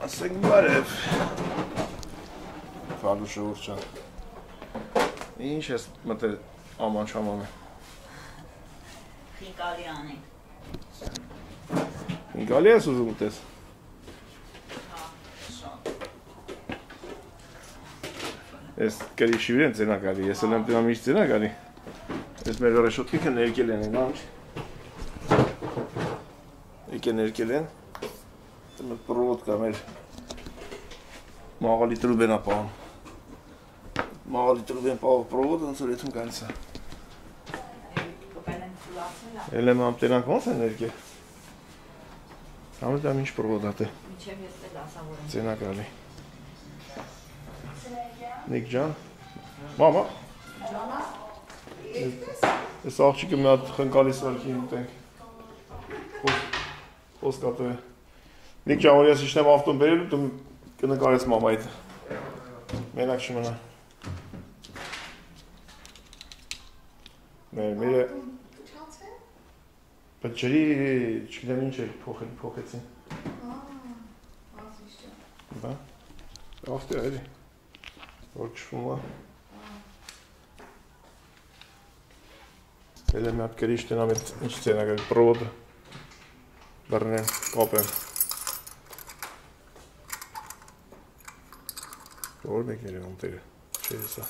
Ասենք բարև։ Ֆալու շուրջան։ Ինչ ես մտել աման շամանը։ Խինկալի անենք։ Խինկալի ես ուզում ուտես։ Հա, շատ։ Ես կերի շիվիրեն ծենակալի, ես էլ եմ տնամ ինչ ծենակալի։ Ես մեր ռեշոտքինքը ներկել են անջ։ Եկե ներկել են։ Մեր պրովոդկա մեր մաղալի տրուբեն ապահում։ Մաղալի տրուբեն պահով պրովոդ ոնց որ եթում գալիս է։ Էլ եմ ամտենանք ոնց են ներկել։ Համը դամ ինչ պրովոդ ատե։ Միջև ես էլ ասավորեմ։ Ծենակալի։ Նիկ ջան։ Մամա։ Ջանա։ Ես աղջիկը մի հատ խնկալի սարքի ուտենք։ Խոսկատը։ Նիկ ջան, որ ես իշնեմ ավտոն բերելու, դու կնկարես մամայիդ։ Մենակ չմնա։ Մերը բջրի չգիտեմ ինչ է փոխեցին։ Բա։ Ավտո էլի։ Որ չվում է։ Էլ եմ հատ կրիշ տնամ էտ ինչ ծենագար պրովոդը։ Բռնեմ, կապեմ։ Որ մեկ երևում տերը, չէ սա։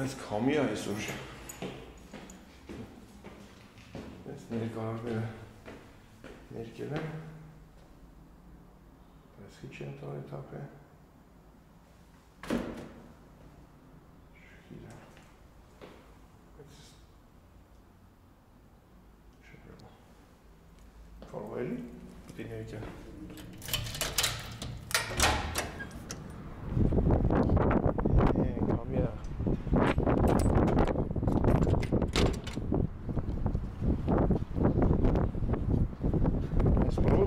Այս քամի է այսօր։ Այս ներկարարները ներկել են։ Բայց քիչ են տարի թափե։ Չգիտեմ։ Կարող էլի պիտի ներկել։ Քամի է։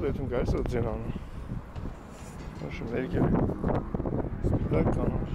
Դետում գայս է ձեն անում։Աշում ներկել է։ Սպիտակ կանոր։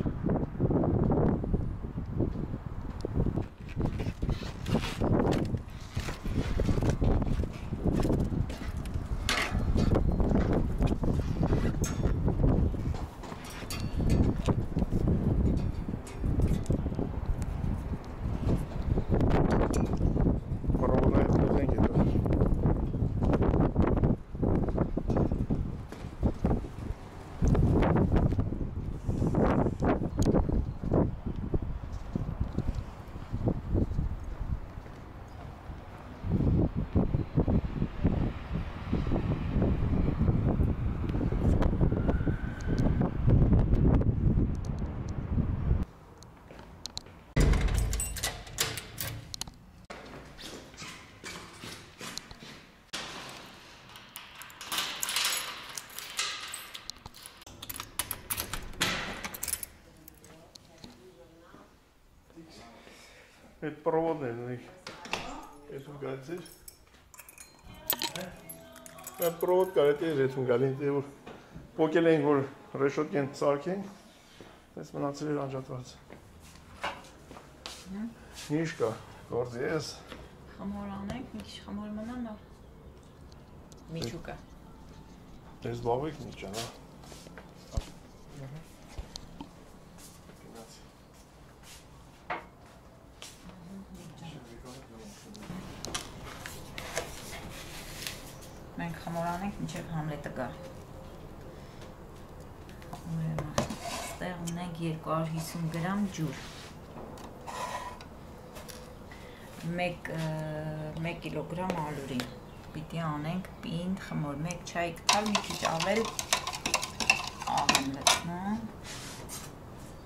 Այդ պրովոդներն են, եթում գալից էր։ Այդ պրովոդ կարետ էր եթում գալին, որ պոկել էինք, որ ռեշոտք են ծարքենք, ես մնացել էր անջատված։ Ինչ կա, գործի ես։ Խմոր անենք, մի քիչ խմոր մնա լավ։ Միջուկը։ Ես զբաղվեք մի ջան, հա։ Մենք խմոր անենք, մինչև Համլետը գա։ Ստեղ ունենք 250 գրամ ջուր։ 1 կիլոգրամ ալուրին։ Պիտի անենք պինդ խմոր, 1 չայ կտալ, մի քիչ ավել աղեմ լցնում։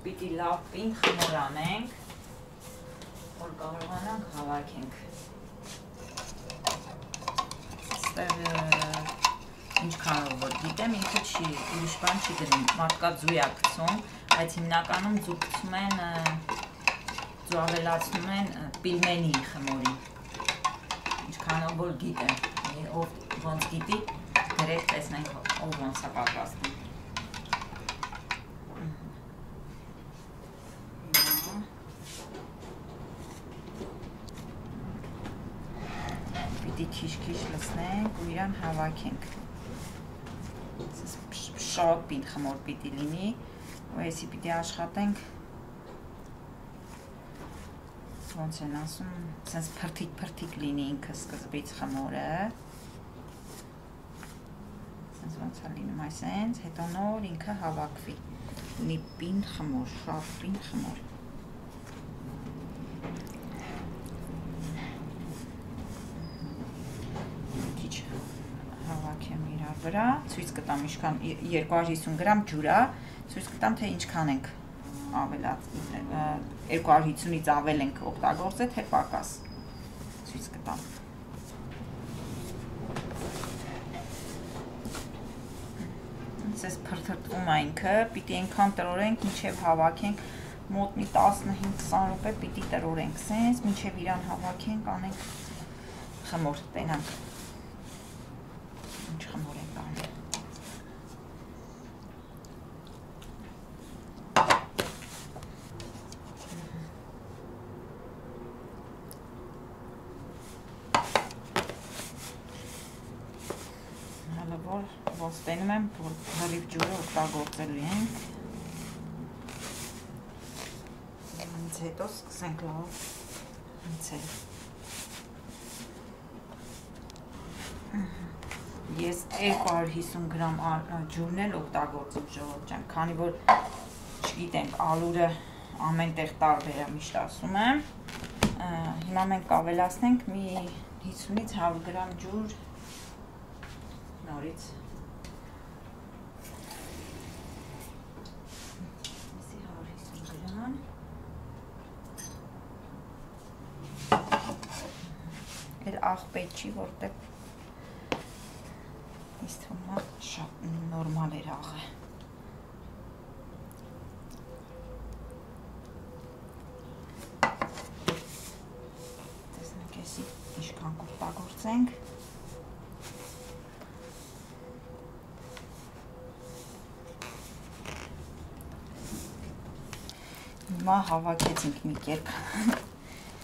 Պիտի լավ պինդ խմոր անենք, որ կարողանանք հավաքենք։ Ստեղ ինչքանով որ գիտեմ, ինքը չի, ուրիշ բան չի դնում, մարդկա ձույ է գցում, բայց հիմնականում ձու գցում են, ձու ավելացնում են պիլմենի խմորի, ինչքանով որ գիտեմ։ լինի, ով ոնց գիտի, դրեք տեսնենք ով ոնց է պատրաստում։ Պիտի քիչ-քիչ լցնենք ու իրան հավաքենք։ Շատ պինդ խմոր պիտի լինի, ու այսի պիտի աշխատենք, ոնց են ասում, սենց փրթիկ լինի ինքը սկզբից խմորը, սենց ոնց է լինում այսենց, հետո նոր ինքը հավաքվի, ունի պինդ խմոր, շատ պինդ խմոր։ Վրա, ցույց կտամ ինչքան 250 գրամ ջուր է, ցույց կտամ թե ինչքան ենք ավելած 250-ից ավել ենք օգտագործել, թե պակաս, ցույց կտամ։ Սես փրթրտվում է ինքը, պիտի այնքան տրորենք, մինչև հավաքենք, մոտ մի 15-20 րոպե պիտի տրորենք, սենց, մինչև իրան հավաքենք, անենք խմոր, տենանք։ Ինչ խմոր ենք անում։ Հələ որ ոնց տենում եմ, որ հրիվ ջուրը օգտագործելու ենք։ Ինձ հետո սկսենք լավ ընցել։ Ես 250 գրամ ջուրն էլ օգտագործում ժողովուրդ ջան, քանի որ չգիտենք ալուրը ամեն տեղ տարբեր է, միշտ ասում եմ։ Հիմա մենք կավելացնենք մի 50-ից 100 գրամ ջուր նորից։ Այսի 150 գրամ։ Էլ աղբետ չի, որտեղ Իսկ թվում է շատ նորմալ էր աղը։ Տեսնենք էսի ինչքան կօգտագործենք։ Հիմա հավաքեցինք մի կերպ։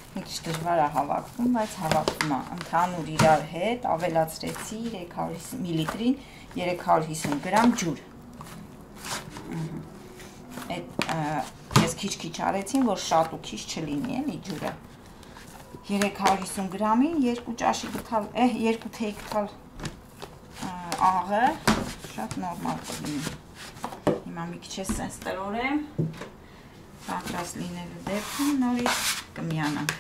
Մի քիչ դժվար է հավաքվում, բայց հավաքվում է ընդհանուր իրար հետ, ավելացրեցի 350 միլիտրին 350 գրամ ջուր։ Ես քիչ-քիչ արեցին, որ շատ ու քիչ չլինի, էլի ջուրը։ 350 գրամին 2 ճաշի գտալ, 2 թեյ գտալ աղը, շատ նորմալ կլինի։ Հիմա մի քիչ ես սենց տրորեմ, պատրաստ լինելու դեպքում նորից կմիանանք։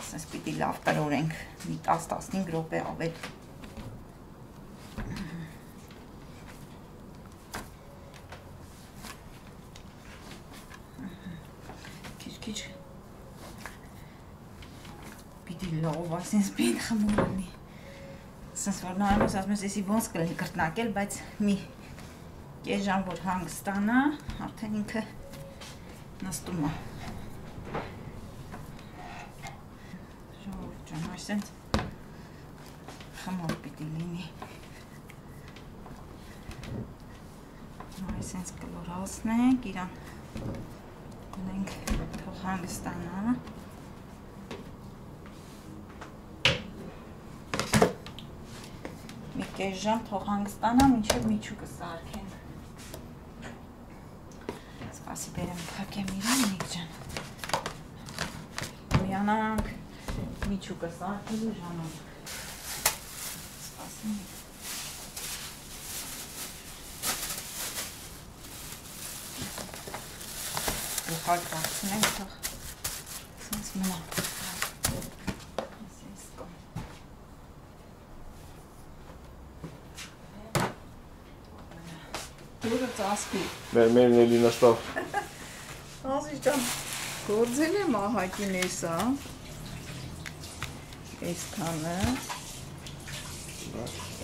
Սենց պիտի լավ տրորենք, մի 10-15 րոպե ավել։ Քիչ-քիչ պիտի լավ, այսինքն պինդ խմոր լինի։ Սենց որ նայում ես, ասում ես, էսի ոնց կլինի կրտնակել, բայց մի կես ժամ որ հանգստանա, արդեն ինքը նստում է։ Ժողովուրդ ջան, այսենց խմոր պիտի լինի։ Այսենց կլորացնենք, իրան գնենք թող հանգստանա։ Մի կես ժամ թող հանգստանա, մինչև միջուկը սարքենք։ Սպասի բերեմ փակեմ իրան, Նիկ ջան։ Միանանք միջուկը սարքելու ժամանակ։ Սպասի։ Ուղղակ բացնենք, թող սենց մնա։ Դուրը ծասկի։ Մերն էլի նստավ։ Ազիզ ջան, գործել եմ ահակին էսա, էսքանը,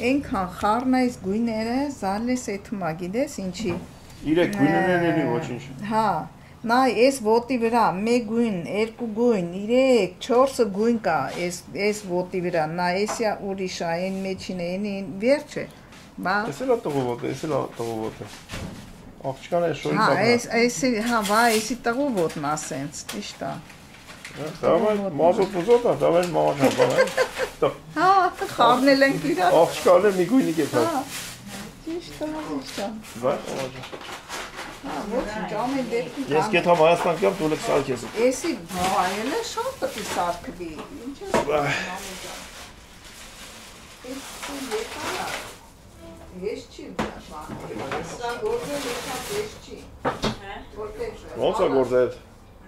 ենքան խարն այս գույները զալես էթում ա գիդես ինչի։ Իրեք գույնն են էլի ոչինչ։ Հա, Նայ, այս ոտի վրա 1 գույն, 2 գույն, 3, 4 գույն կա, այս ոտի վրա, նայ, էսիա ուրիշ է, այն մեջին է, այն վերջ է, բա։ Էս էլ է տղու ոտը, էս էլ է տղու ոտը։ Աղջկան է շոյի Հա, կապնա։ էսի, հա, բա, էսի տղու ոտն ասենց, ճիշտ է։ Դավայ մազոտ ուզոտ է, դավայ մամաչան բան է։ Հա, խառնել ենք իրար։ Աղջկան է մի գույնիկ է թա։ Հա, ճիշտ է։ Բա, մամաչան։ Հա, ոչինչ, ամեն դեպքում։ Ես կեթամ Հայաստան կյամ, դու լեք սարք ես։ Էսի վայել է շատ պտի սարքվի, ինչ ես մամուջան։ Ես չի բան, սա գործել եկա ես չի։ Ոնց է գործը հետ։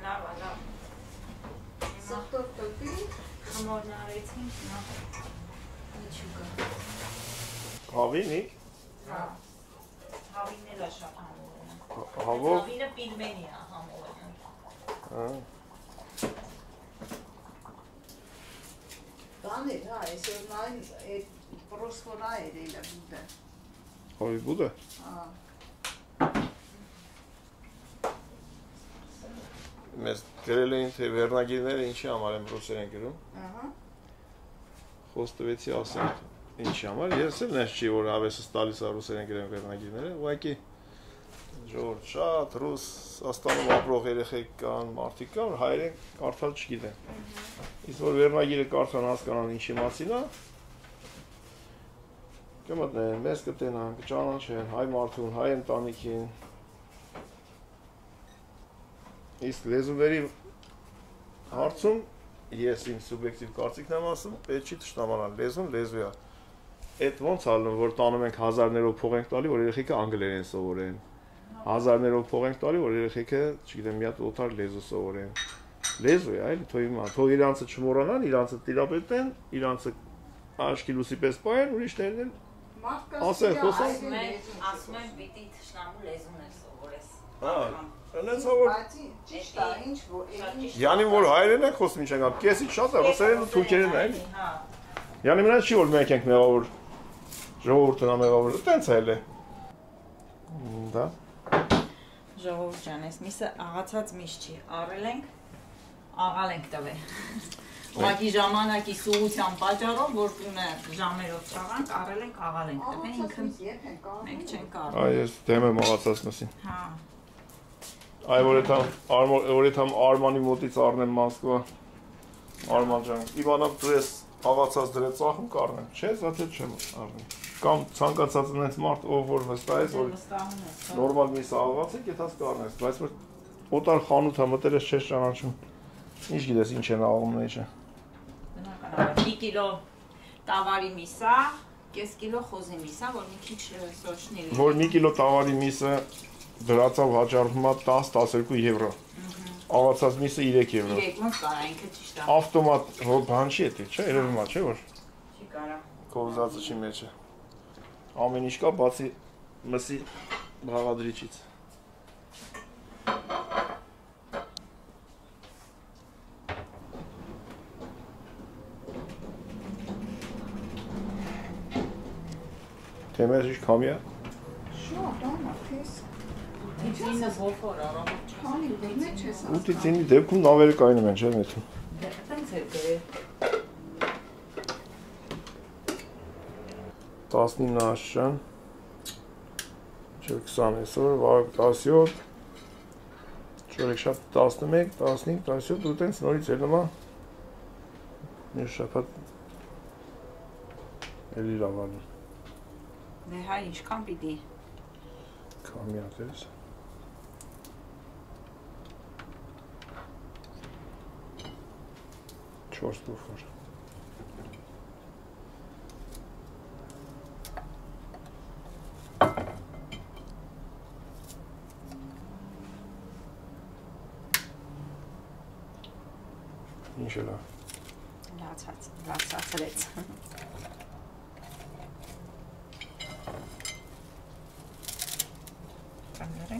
Լավ, լավ։ Սախտոր տպի, Խմորն արեցինք, նա միջուկը։ Հավինիկ։ Հա։ Հավինն էլ է շատ համոր է։ Հավով։ Հավինը պիլմենի է համոր է։ բան էր, հա, այսօր նայն պրոսֆորա էր էլը բուդը։ Հավի բուդը։ Հա։ Մեզ գրել էին, թե վերնագիրները ինչի համար են ռուսեր են գրում։ Ահա։ Խոստվեցի ասեմ ինչի համար։ Ես էլ նես չի, որ ավեսս տալիս է ռուսեր են գրեմ վերնագիրները, ուղղակի ժողովուրդ շատ ռուս Աստանում ապրող երեխեք կան, մարդիկ կան, որ հայերեն կարդալ չգիտեն։ Իսկ որ վերնագիրը կարդան հասկանան ինչի մասին է, կմտնեն, մեզ կտենան, կճանաչեն հայ մարդուն, հայ ընտանիքին։ Իսկ լեզուների հարցում ես իմ սուբյեկտիվ կարծիքն եմ ասում, պետք չի թշնամանալ, լեզուն լեզու է։ Այդ ոնց ալնում, որ տանում ենք հազարներով փող ենք տալի, որ երեխեքը անգլերեն սովորեն։ Հազարներով փող ենք տալի, որ երեխեքը, չգիտեմ, մի հատ օտար լեզու սովորեն։ Լեզու է, այլ թող իրանցը չմոռանան, իրանցը տիրապետեն, իրանցը աչքի լուսի պես պահեն, ուրիշներն էլ ասեն, խոսան։ Ասում են պիտի թշնամու լեզուն է սովորես։ Հա, այնպես որ Ճիշտ է, ինչ որ Յանին որ հայերեն ենք խոսում ինչ ենք, կեսից շատ է, ռուսերեն ու թուրքերեն է, էլի։ Հա։ Յանի մնաց չի որ մենք ենք մեղավոր, ժողովուրդն է մեղավոր, տենց է էլ է։ Դա։ Ժողովուրդ ջան, այս միսը աղացած միս չի, առել ենք, աղալ ենք տվել։ Ուղղակի ժամանակի սուղության պատճառով, որ տունը ժամերով չաղանք, առել ենք, աղալ ենք տվել, ինքն մենք չենք առել։ Այ ես դեմ եմ աղացած մասին։ Հա։ Այ որ եմ Արմանի մոտից առնեմ Մոսկվա, Արման ջան, իմանամ դու ես աղացած դրել ծախում կառնեմ, չէ, զա թե չեմ առնի։ Կամ ցանկացած այնպես մարդ, ով որ վստահ է, որ նորմալ միս աղացիկ, եթաս կառնես, բայց որ օտար խանութ է մտել ես չես ճանաչում։ Ինչ գիտես ինչ են աղում մեջը։ Բնականաբար 1 կիլո տավարի միսա, կես կիլո խոզի միսա, որ մի քիչ սոճնի լինի։ Որ 1 կիլո տավարի միսը դրածով հաճարվում է 10-12 եվրո։ Աղացած միսը 3 եվրո։ 3 ոնց կարա ինքը ճիշտ է։ Ավտոմատ հոլ բան չի էդի, չէ, երևում է, չէ՞ որ։ Չի կարա։ Կոզածը չի մեջը։ Ամեն ինչ կա բացի մսի բաղադրիչից։ Թեմեր ինչ կամի է։ Շատ ամա, քեզ Դիզինը ողոր առավոտ քանի դեմը չես ասում։ Ուտի ցինի դեպքում նավերը կայնում են, չէ՞ նեթում։ Տենց էր գրել։ 19 աշան, չէ 20 այսօր, վաղ 17, չորեքշաբթի 11, 15, 17, ու տենց նորից ելնում է։ Մի շաբաթ էլի լավ ալի։ Դե հայ ինչքան պիտի։ Քամի ատես։ Չորս բուֆոր։ Ինչ է լավ։ Լացացրեց։ Կամերե։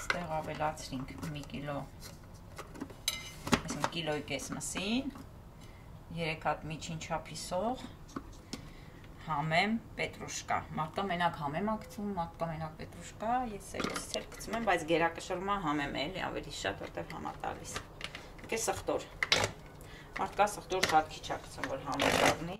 Ստեղ ավելացրինք մի կիլո, այսինքն կիլոյի կես մսին, 3 հատ միջին չափի սող, համեմ պետրուշկա։ Մարդկա մենակ համեմ ակցում, մարդկա մենակ պետրուշկա, ես այդպես էլ գցում եմ, բայց գերակշռումը համեմ էլի ավելի շատ, որտեղ համա տալիս։ Կե սխտոր։ Մարդկա սխտոր շատ քիչ ակցում, որ համը դառնի։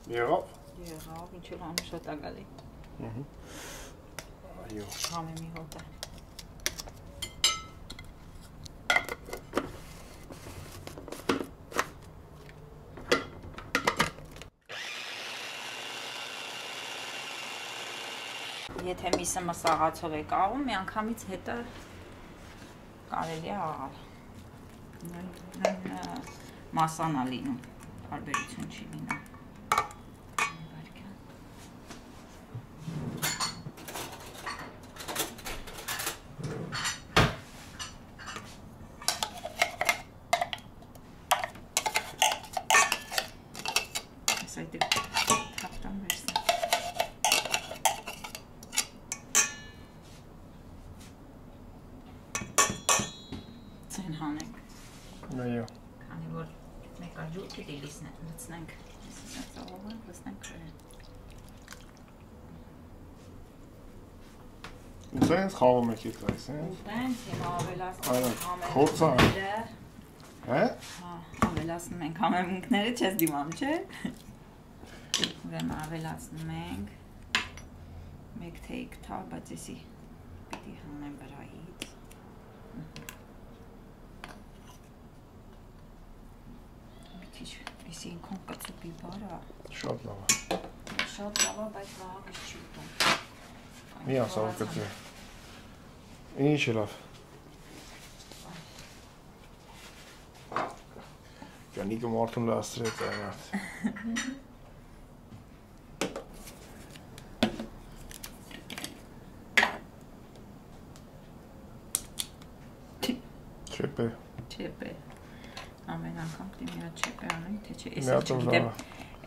Եղավ։ Եղավ, ինչ էլ անում շատ ագալի։ Այո։ Համեմի հոտը։ Եթե միսը մսաղացով եք աղում, մի անգամից հետը կարելի է աղալ։ Մասան է լինում, տարբերություն չի լինում։ Այո։ Քանի որ մեկը ջուր պիտի լցնենք, լցնենք Ինձ խաղում եք եք այս, Ուտենք, հիմա ավելացնում համեմունքները։ Հա, ավելացնում ենք համեմունքները, չես դիմանում, չէ՞։ Ուրեմն ավելացնում ենք 1 թեյք թավ, բայց էսի պիտի հանեմ վրայից։ Էսի ինքուն կծուպի բարա։ Շատ լավ է։ Շատ լավ է, բայց վաղակից չի ուտում։ Մի ասավ կծի։ Ինչ է լավ։ Կանիկը մարդուն լաստրեց այրատ։ Չեպե։ Չեպե։ Ամեն անգամ պիտի մի հատ չեպե անենք, թե չէ, էսի չգիտեմ,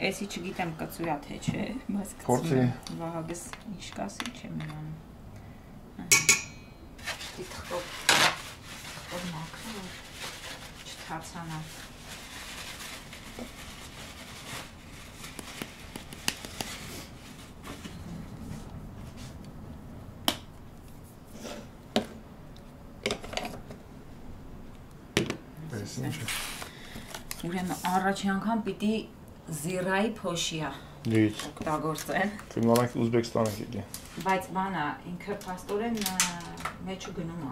էսի չգիտեմ կծույա թե չէ, բայց կծում վահագս ինչ կասի չեմ անում։ Պիտի թխով մաքրում, որ չթացանա։ Ուրեմն առաջի անգամ պիտի զիրայի փոշիա օգտագործել։ Հիմնանանք Ուզբեկստան ենք եկի։ Բայց բանա, ինքը փաստորեն մեջը գնում է։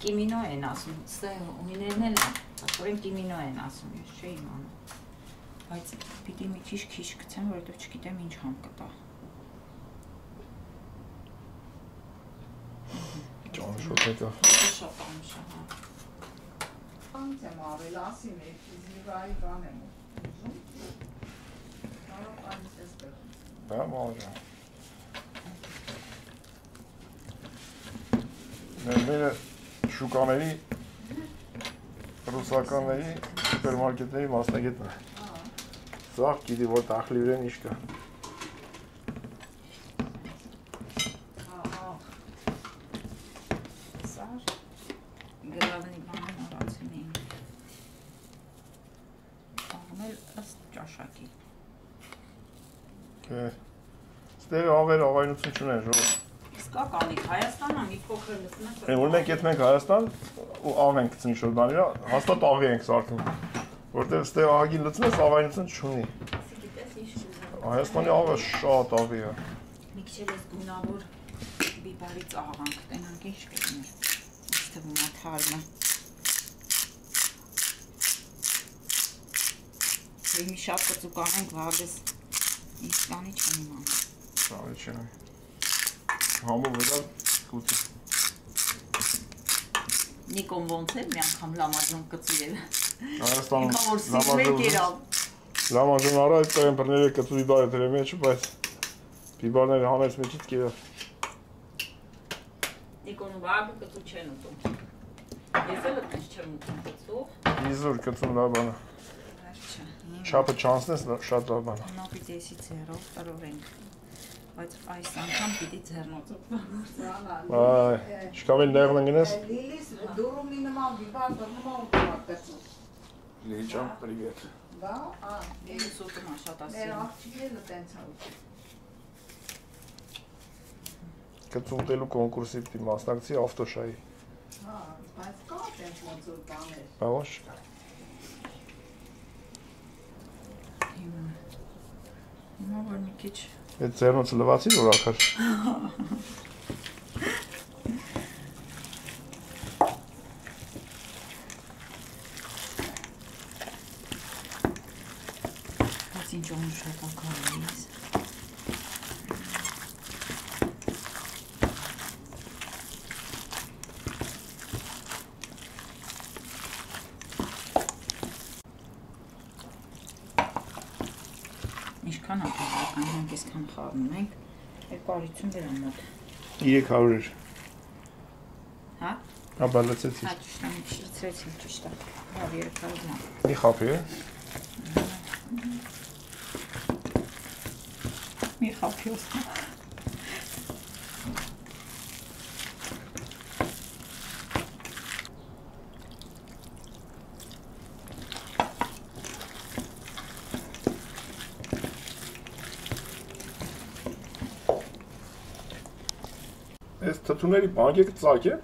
Կիմինո են ասում, սա ունիներն էլ փաստորեն կիմինո են ասում, ես չէի իմանում։ Բայց պիտի մի քիչ գցեմ, որովհետև չգիտեմ ինչ համ կտա։ Ճանշոտ եկավ։ Շատ անշահ։ Ոնց եմ արել, ասին է, զիրայի բան եմ ուզում։ Կարող այնպես էստեղ։ Դա մոժա։ Մերը շուկաների, ռուսականների, սուպերմարկետների մասնագետն է։ Սաղ գիտի, որ տախլի վրեն ինչ կա։ Գրավնի բանն արացին էին։ Աղմել ըստ ճաշակի։ Ստեղ ավեր աղայնություն չունեն, ժող։ Իսկա կանիք, Հայաստանը մի փոքր լցնենք։ Որնեք ետ մենք Հայաստան ու աղ ենք գցնի շոր բանիրա, հաստատ աղի ենք սարդում, որտեղ ստեղ աղագին լցնես աղայնություն չունի։ Հայաստանի աղը շատ աղի է։ Մի քիչ էլ ես գունավոր բիբարից աղանք, տենանք ինչ կտներ։ Թվում է թարմը։ Մի շատ կծուկ անենք վաղգես իսկանի չեմ իմանում։ Շարի չեմ։ Համով էդալ կուտի։ Նիկոն ոնց էր մի անգամ լամաջոն կծուել։ Հայաստանում Ինքա որ սիվեք երավ։ լամաջոն արա այդ տեմպրները կծուի բարը դրե մեջը, բայց բիբարները համես մեջից կերավ։ Նիկոնը վաղը կծու չեն ուտում։ Ես էլ այդպես չեմ ուտում կծու։ Իզուր կծում լավ բան է։ Չափը չանցնես շատ լավ բան է։ Հիմա պիտի էսի ձեռով տրորենք։ Բայց այս անգամ պիտի ձեռնոցով բանալ։ Այ, չկամ էլ դեղն ընգնես։ Լիլիս դուրումի նման վիբար նման ուտում։ Լիլի ջան, պրիվետ։ Դա, Ես ուտում եմ շատ մեր ասել։ աղջիկները տենց ա ուտում։ Կծուտելու կոնկուրսի պիտի մասնակցի ավտոշայի։ Հա, բայց կա տենց ոնց որ բաներ։ Բա ոչ չկա։ Հիմա որ մի քիչ Այդ ձեռնոցը լվացի որ ախր։ Բայց ինչ օն շատ ակալիս։ Ինչքան ակալական ենք, այսքան խառնում ենք, 250 գրամ մոտ։ 300 էր։ Հա? Աբա լցեցի։ Հա, ճիշտ է, մի քիչ լցրեցի, ճիշտ է։ Լավ, 300 գրամ։ Մի խափի է։ Մի խափի ոստա։ Այս թթուների բանկը ծակ է։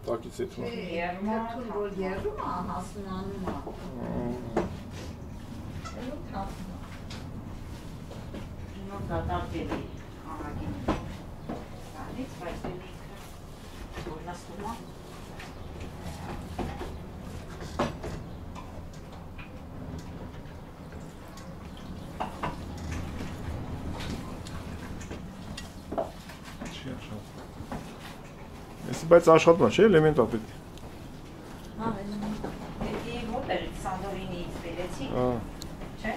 Ծակից է թվում։ Երմաթուն որ երում ա, հասունանում ա։ Էլու թափում ա։ Նոր դատարկել էի աղագին։ Դանից, բայց էլ ինքը որնասնում ա։ Էսի բայց աշխատում է, չէ՞, էլեմենտա պետք է։ Հա, էլի որտեղ Սանդորինիից բերեցի։ Հա։ Չէ՞։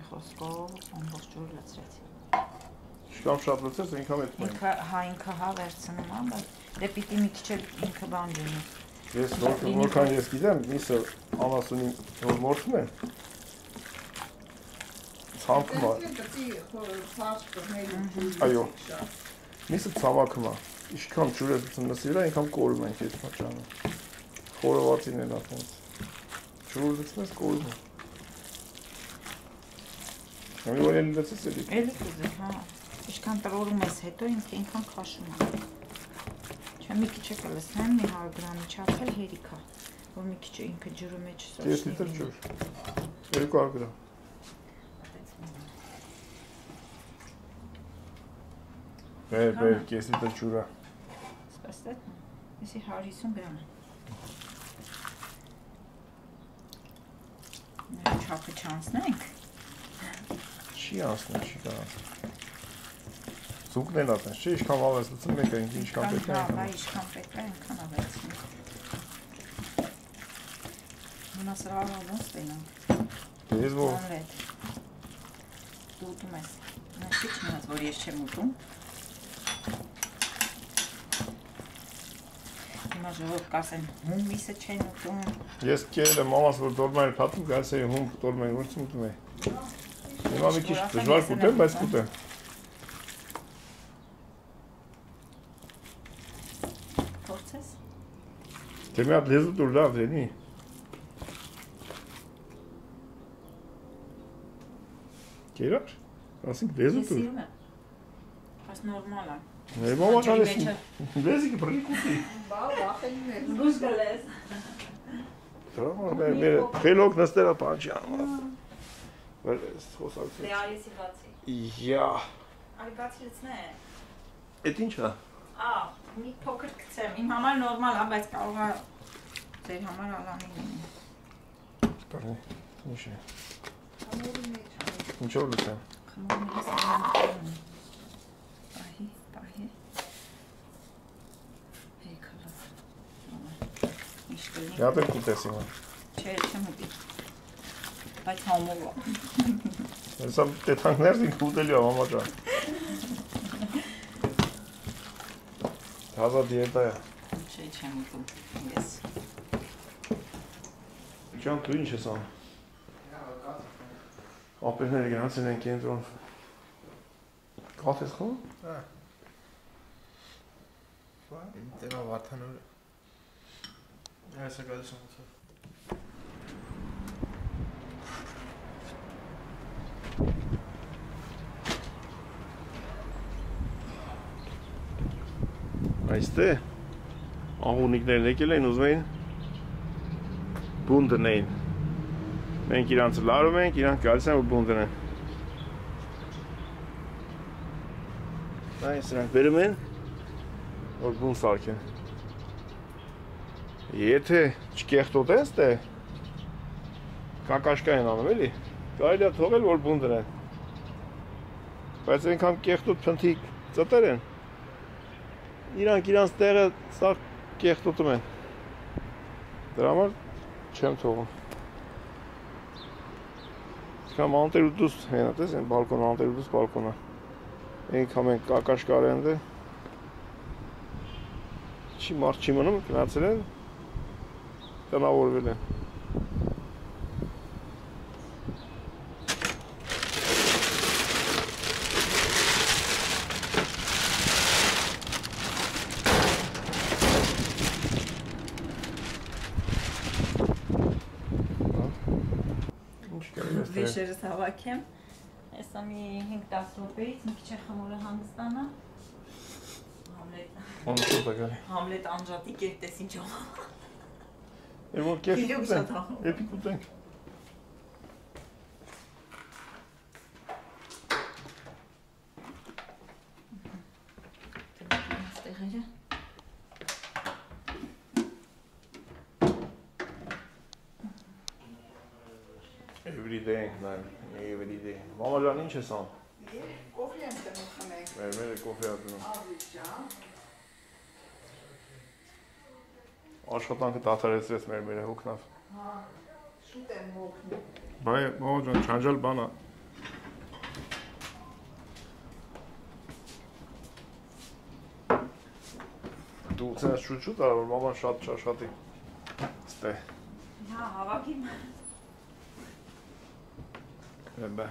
Խոսքով ամբողջ ջուր լցրեցի։ Շկամ շատ լցես, ինքան էդ մեն։ Ինքը հա վերցնում ա, բայց դե պիտի մի քիչ էլ ինքը բան լինի։ Ես որքան ես գիտեմ, միսը անասունի որ մորթում է։ Ցամքում է։ Այո։ Միսը ցամաքում է։ Ինչքան ջուր է դնում նսի վրա, այնքան կորում ենք այդ պատճառը։ Խորովածին է նախոնց։ Ջուր դցնես կորում է։ Ամի որ էլ դցես էլի։ Էլի կուզի, հա։ Ինչքան տրորում ես հետո ինքան քաշում ա։ Չէ, մի քիչ կլսնեմ, մի 100 գրամի չափել հերիք ա, որ մի քիչ ինքը ջրի մեջ սոշնի։ 10 լիտր ջուր։ 200 գրամ։ Բեր, 10 լիտր ջուր է։ Սկսեց, եսի 150 գրամ է։ Չափը չանցնենք։ Չի անցնել, չի կարող։ Զուգն էլ ատենց, չէ, ինչքան վաղ լցում մեկը ինչքան պետք է։ Հա, ինչքան պետք է, այնքան ավելցնենք։ Մնասրավը ոնց տենանք։ Ես որ Օմլետ։ Դու ուտում ես։ Նա քիչ մնաց, որ ես չեմ ուտում։ Հիմա ժողով կասեն, հում միսը չեն ուտում։ ես կերել եմ մամաս որ դորմայր փաթում, գալիս էի հում դորմայր ոնց ուտում էի։ Հիմա մի քիչ դժվար կուտեմ, բայց կուտեմ։ Փորձես։ Դե մի հատ լեզու դուր լավ դենի։ Կերար, ասենք լեզու Ես դուր։ սիրում եմ։ Բայց նորմալ է։ Մամա գալիս լեզիկը բրիկ ուտի։ Բա վախենում եմ։ Զգուշ գալես։ Դրա մեր խելոք նստելա պանչի անում։ Բայց խոսակցություն։ Դե այլիսի բացի։ Յա։ Այլ բացի լցնե։ Էդ ի՞նչ է։ Մի փոքր գցեմ։ Իմ համար նորմալ է, բայց կարող է ձեր համար ալանի լինի։ Բարի, ինչ է։ Ամորի մեջ։ Ինչով լսեմ։ Խմորի ես ալանի։ Պահի։ Դա դեռ կուտես հիմա։ Չէ, չեմ ուտի։ Բայց համով է։ Հեսա տեթանքներս ինքը ուտելի է, մամա ջան։ Թազա դիետա է։ Չէ, չեմ ուտում։ Ես։ Ջան, դու ինչ ես անում։ Ապերները գնացին են կենտրոն։ Կաթ ես խմում։ Հա։ Ինտերա Վարդանովը։ Այսա գալիս եմ ուտել։ Այստեղ աղունիկներն եկել են ուզում էին բուն դնեին։ Մենք իրանց լարում ենք, իրանք գալիս են որ բուն դնեն։ Այս նրանք բերում են որ բուն սարքեն։ Եթե չկեղտոտես դե կակաշկա են անում էլի, կարելի է թողել որ բուն դնեն։ Բայց այնքան կեղտոտ փնթիկ ծտեր են։ Իրանք իրանց տեղը սա կեղտոտում են։ Դրա համար չեմ թողում։ Կամ անտերուդուս հենա, տես են բալկոն, անտերուդուս բալկոնը։ Այնքան են կակաշկար են դե։ Չի մարդ չի մնում, գնացել են, տնավորվել են։ Վիշերս հավաքեմ, հեսա մի 5-10 րոպեից մի քիչ խմորը հանգստանա։ Համլետ անջատի կերտես ինչ ով։ Էր որ կերտ էպիկ ուտենք։ Տեղերը։ Every day ենք նայում, every day։ Մամա ջան, ինչ ես անում։ Կոֆե եմ տնում խմենք։ Մերը կոֆե ա դնում։ Ավիճ ջան։ Աշխատանքը դադարեցրեց մեր հոգնավ։ Հա, շուտ եմ մոքնում։ Բայ, մամա ջան, չանջալ բան է։ Դու ցած շուտ արա որ մաման շատ չաշխատի։ Ստե։ Հա, հավաքիմ։ Բա։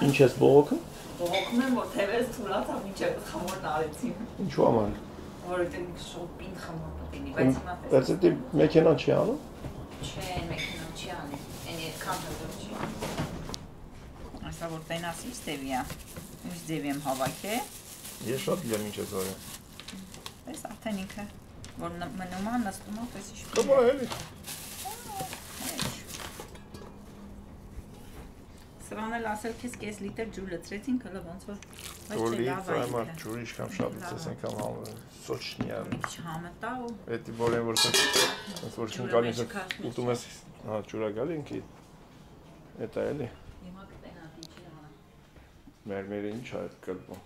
Ինչ ես բողոքը։ Բողոքում եմ, որ թևես թուլացավ մինչև խմորն արեցին։ Ինչու համար։ Որովհետև շոպին խմոր պտինի, բայց հիմա Բայց դա մեքենան չի անում։ Չէ, մեքենան չի անի, այն այդքան հզոր չի։ Այսա որ տենաս ինչ ձևի է, ինչ ձևի եմ հավաքի։ Ես շատ լավ ինչ ես արել։ Պես արդեն ինքը, որ մնում է, նստում է, պես ինչ։ Կոմա էլի։ Սրան էլ ասել քեզ կես լիտր ջուր լցրեցինք, հələ ոնց որ բայց Որ չէ լավ է։ լիտրայմար ջուրի ինչքան շատ լցես այնքան սոչնիա։ Մի քիչ համտա ու Էդի որ են որ որ շնկալին ուտում ես, հա, ջուրա գալի ինքի։ Էտա էլի։ հիմա կտենա ինչի արա։ Մեր ինչ է այդ կլպում։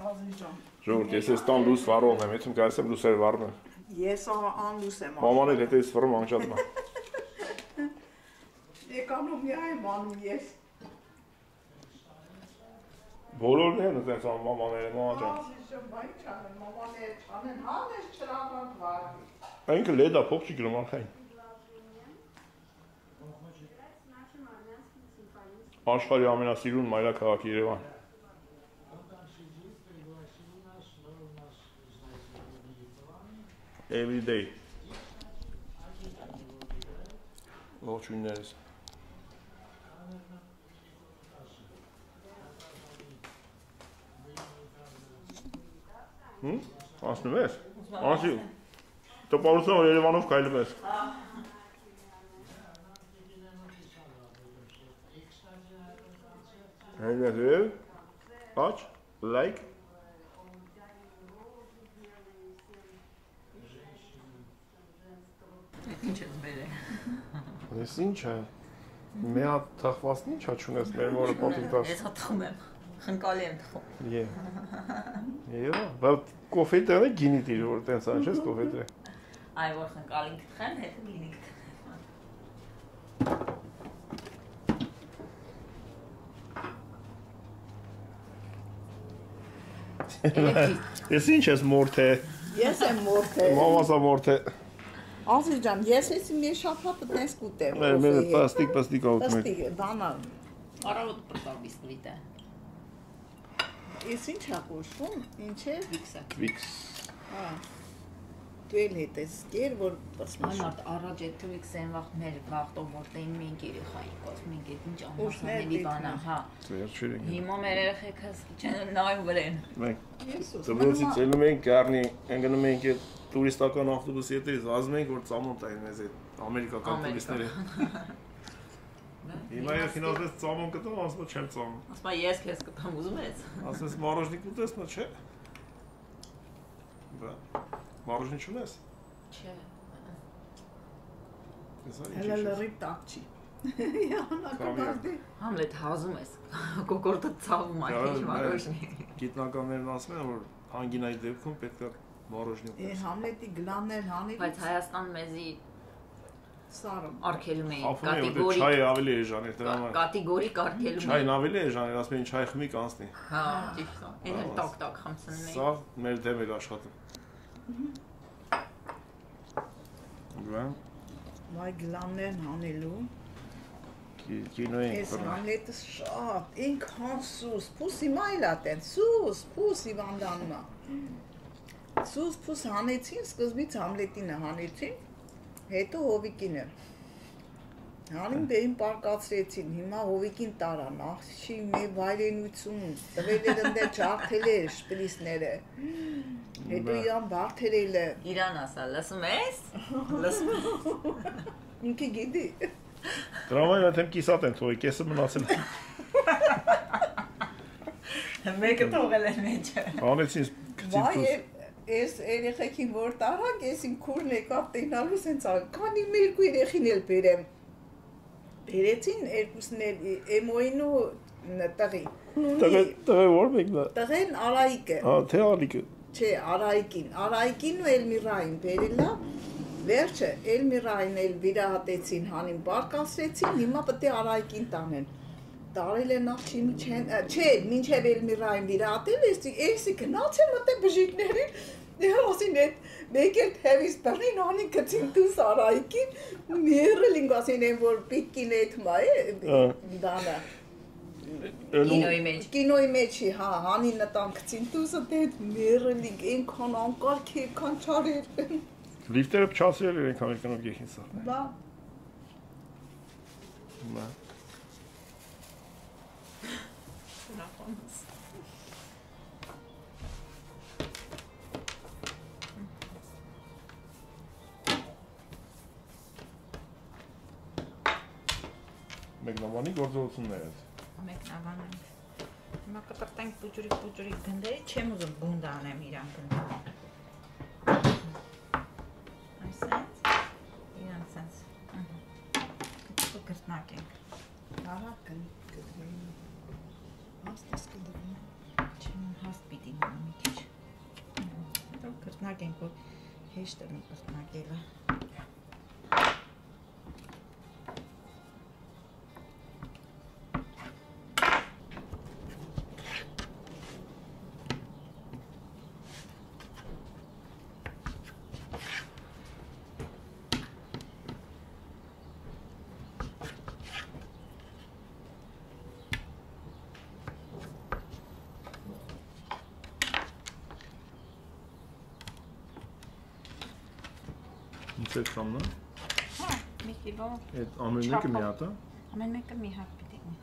Ավիճ ջան։ Ժողովուրդ, ես այս տան լույս վառողն եմ, եթե գալիս եմ լույսերը վառում եմ։ Ես անլուս եմ։ Մաման էլ հետևից վռում անգջատում է։ Էկոնոմիա եմ անում ես։ Բոլորն են այդպես անում մամաները, մամա ջան։ Ավիճ ջան, բայ չանեն, մամաներ չանեն, հանես չրավանք վարդի։ Այնքը լեդա փող չի գրում արխային։ Աշխարհի ամենասիրուն մայրաքաղաքի Երևան։ Every day. Ողջույններս։ Ասնում ես։ Ասի։ Տպարուսան որ Երևանով քայլում ես։ Հենց watch, like Ինչ ես բերել։ Ես ինչ է։ Մի հատ թխվածն ինչա չունես մեր մորը պատիկ տաս։ Ես հա թխում եմ։ Խնկալի եմ թխում։ Եա, բայց կոֆե տանը գինի դիր որ տենց անջես կոֆե դե։ Այ որ խնկալին կթխեմ, հետո գինի կթխեմ։ Ես ինչ ես մորթե։ Ես եմ մորթե։ Մամասա մորթե։ Ազի ջան, ես էսի մի շաբաթը տես կուտեմ։ Մեր պաստիկ ավտում եք։ Պաստիկ, բանա։ Արավոտ պրտավ բիսկվիտը։ Ես ինչ ակոշում, ինչ է։ Վիքսը։ Twix։ Հա։ Դու էլ հետ ես գեր, որ պսմաշ։ Անարդ առաջ այդ Twix-ն վաղ մեր վաղտով որտեղ մենք երեխային կոսմինք այդ ինչ անհասանելի բան է, հա։ Վերջերին։ Հիմա մեր երեխեքը չեն նայում վրան։ Մենք դպրոցից ելնում ենք գարնի, ընկնում ենք այդ տուրիստական ավտոբուսի հետից, ասում ենք որ ծամոն տային մեզ այդ ամերիկական տուրիստները։ Հիմա ես ինքնապես ծամոն կտամ, ասում եմ չեմ ծամոն։ Ասում եմ ես քեզ կտամ ուզում ես։ Ասես մորոժնիկ ուտես, նա չէ։ Բա մորոժնի չունես։ Չէ։ Հələ լրի տակ չի։ Յանը Համլետ հազում ես։ Կոկորդը ցավում է, ինչ մորոժնի։ Գիտնականներն ասում են որ անգինայի դեպքում պետք է մորոժնի ուտես։ Է Համլետի գլաններն հանել։ Բայց Հայաստան մեզի Սարում։ արկելում էին կատեգորիկ։ Չայ ավելի էժան է դրա համար։ Կատեգորիկ արկելում էին։ Չայն ավելի էժան է, ասում են չայ խմի կանցնի։ Հա, ճիշտ է։ Էն էլ տակ խմցնում էին։ Սա մեր դեմ էր աշխատում։ Բա Վայ գլաններն հանելու։ Կինոյին Ես Համլետը շատ, ինքան սուս, պուսի մայլա տեն, սուս, պուսի վանդանմա։ Սուս պուս հանեցին, սկզբից Համլետինը հանեցին, հետո Հովիկինը։ Հանին բերին պարկացրեցին, հիմա Հովիկին տարան, աղջի մի վայրենություն, տվել էր ընդեր ջարդել էր շպրիսները, հետո իրան բարդերել է։ Իրան ասա, լսում ես։ Լսում ես։ Ինքի գիդի։ Դրամային այդեմ կիսատ են թողի, կեսը մնացել է։ Մեկը թողել է մեջը։ Հանեցին Վայ, կծին ես երեխեքին որ տարանք, ես իմ քուրն եկավ տենալու սենց քանի երկու երեխին էլ բերեմ։ Բերեցին երկուսն էլ էմոյին ու տղի։ տղե որ մեկն է։ Տղեն Արայիկը։ Հա, թե Ալիկը։ Չէ, Արայիկին ու Էլմիրային բերելա։ Վերջը Էլմիրային էլ վիրահատեցին, հանին պարկասրեցին, հիմա պետք է Արայիկին տանեն։ Տարել են աղջի միջեն, չէ, մինչև Էլմիրային վիրահատել, էսի գնացել մտե բժիշկներին, ասին այդ մեկ էլ թևից բռին անին գցին դուս Արայիկին, մերելին ասին են, որ պիտկին էդ մա է, դանը։ Կինոյի մեջի, հա, հանին նտան գցին դուսը դեդ մերելին, ենքան անկարգ ենքան չարեր։ Լիֆտերը փչացրել էր ենքան եկնով գեքին սաղ։ Բա։ Բա։ Մեկնավանի գործողություններ են։ Մեկնավանը։ Հիմա կտրտենք պուջուրիկ գնդերի, չեմ ուզում գունդ անեմ իրան գնդերը։ Այսենց, իրան սենց։ Կտուկը գրտնակ ենք։ Արագ կգրին։ Հաստես կդրին։ Չեմ հաստ պիտի նամ մի քիչ։ Հետո գրտնակ ենք, որ հեշտ եմ գրտնակելը։ Ինչ է կամնա։ Հա, մի կիլո։ Այդ ամեն մեկը մի հատ է։ Ամեն մեկը մի հատ պիտի ունի։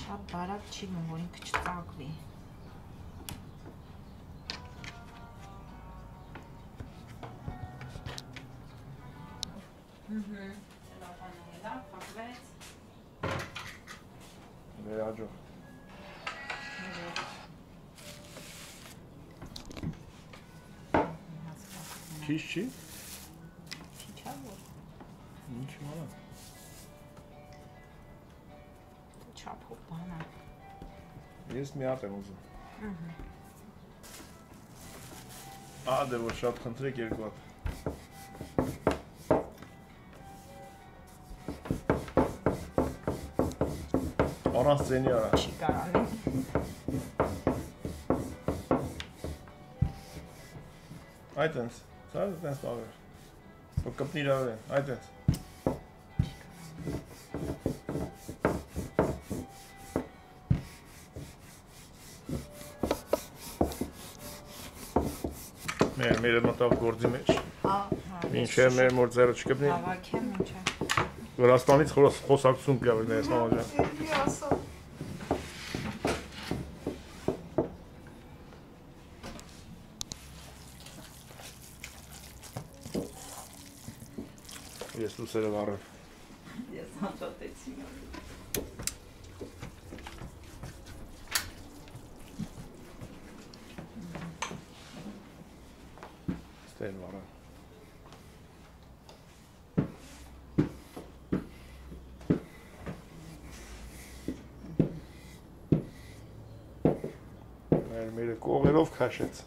Շատ բարակ չի մում, որ ինքը չծաղկվի։ Լավ, փակվեց։ Վերաջող։ Քիչ չի։ Չիչա որ Ինչ մալա։ չափով բանա։ Ես մի հատ եմ ուզում։ Դե որ շատ խնդրեք երկու հատ։ Առանց ծենի արա։ Չի կարանի։ Այդ ենց, սա ենց բավեր։ Որ կպնիր արեն, այդ ենց։ Մեր մտավ գործի մեջ։ Մինչև մեր մոր ձերը չկպնի։ Հավաքեմ ինչա։ Վրաստանից խոսակցություն կյավր ներս մամաջան։ Ես լուսերը վառեմ։ Ես հաճատեցի։ Ստեն վառեմ։ Մերը կողերով քաշեց։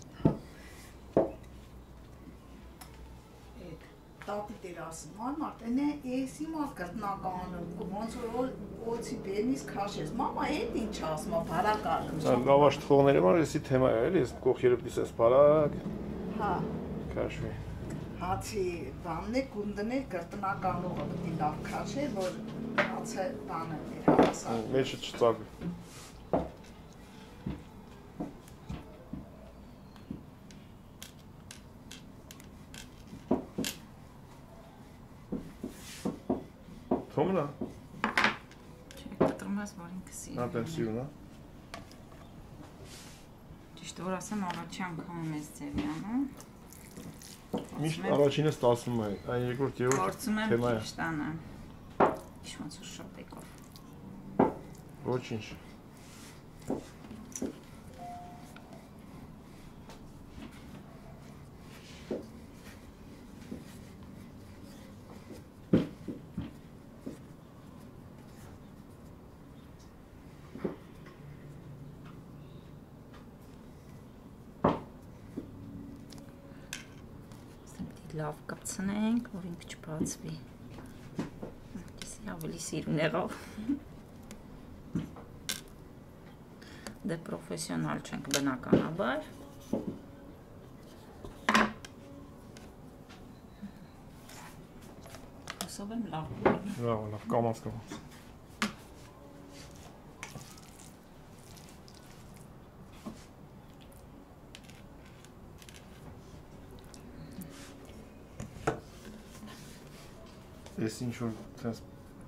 Տատի դեր ասում, մամա, տենե ես հիմա կրտնականում, ոնց որ օծի բերնից քաշես, մամա, էդ ինչ ասում, բարակալում։ Լավաշ թխողների համար էսի թեմա է, էլի, ես կողերը պիտի սես բարակ։ Հա։ Քաշվի։ Հացի բանն է գունդն է կրտնականողը պիտի լավ քաշե, որ հացը բանը հավասար։ Մեջը չծագի։ Թոմնա։ Չէ, կտրում ես, որ ինքը սիրում է։ Ատեմ սիրուն, հա։ Ճիշտ որ ասեմ, առաջի անգամ եմ ես ձևի անում։ Միշտ առաջինս տասում է, այն երկրորդ երրորդ Գործում եմ թեմա է։ ճիշտ անը։ Իշ ոնց որ շատ եկավ։ Ոչինչ։ Լավ կպցնենք, որ ինքը չբացվի։ Ես ավելի սիրուն եղավ։ Դե պրոֆեսիոնալ չենք բնականաբար։ Հուսով եմ լավ։ Լավ, կամաց։ Ես ինչ-որ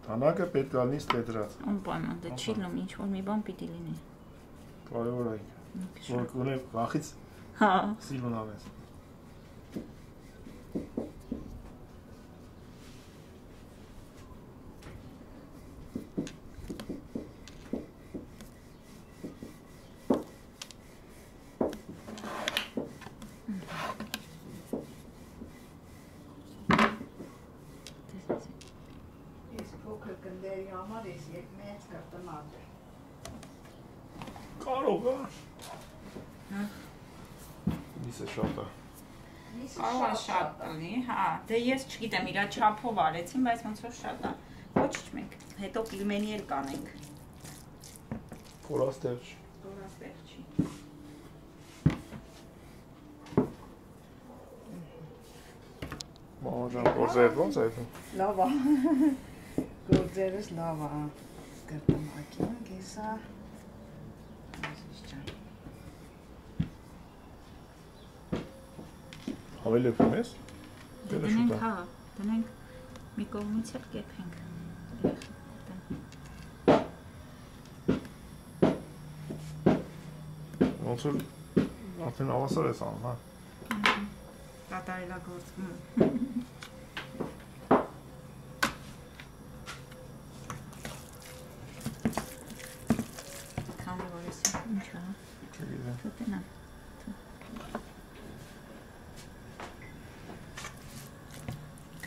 տանակը պետք է լինի ստետրած։ Անպայման, դե չի լինում, ինչ-որ մի բան պիտի լինի։ Կարևոր է։ Որ կունե վախից Հա։ սիրուն ավես։ Կարող է։ Միսը շատ է։ Կարող է շատ լինի, հա։ Դե ես չգիտեմ, իրա չափով արեցին, բայց ոնց որ շատ է։ Ոչինչ մենք հետո պիլմենի էլ կանենք։ Կորաստեր չի։ Դորաստեղ չի։ Մամաջան, գործեր ոնց է այդում։ Լավ է։ Գործերս լավ է։ Կրտնակին կեսա։ Ավելի լեփում ես։ Դնենք, հա, դնենք մի կողմից էլ կեփենք։ Ոնց որ արդեն ավասար ես անում, հա։ Կատարելագործվում։ Քանի որ ես ինչ է։ Չգիտեմ։ Դտնա։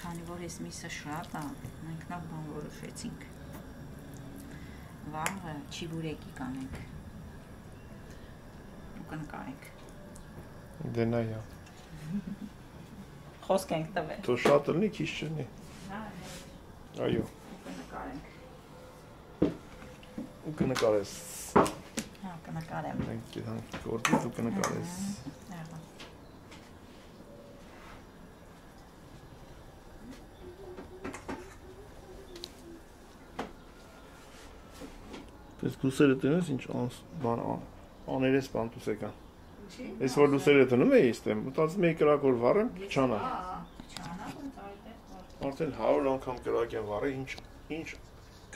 Քանի որ ես միսը շատ է, մենք նա բան որոշեցինք։ Վաղը չիբուրեկի կանենք։ կնկարենք։ Դե նայա։ Խոսք ենք տվել։ Թող շատ լինի, քիչ չլինի։ Հա, Այո, կնկարենք։ ու կնկարես։ Հա, կնկարեմ։ Մենք գիտենք գործի դու կնկարես։ Ահա։ Պես լուսերը տնես ինչ բան աներես բան դուսեկան։ Ինչի՞։ Ես որ լուսերը տնում էի իստեմ, մտածում էի կրակոր վառեմ, չանա։ Չանա ոնց այդտեղ։ Արդեն 100 անգամ կրակ եմ վառել, ինչ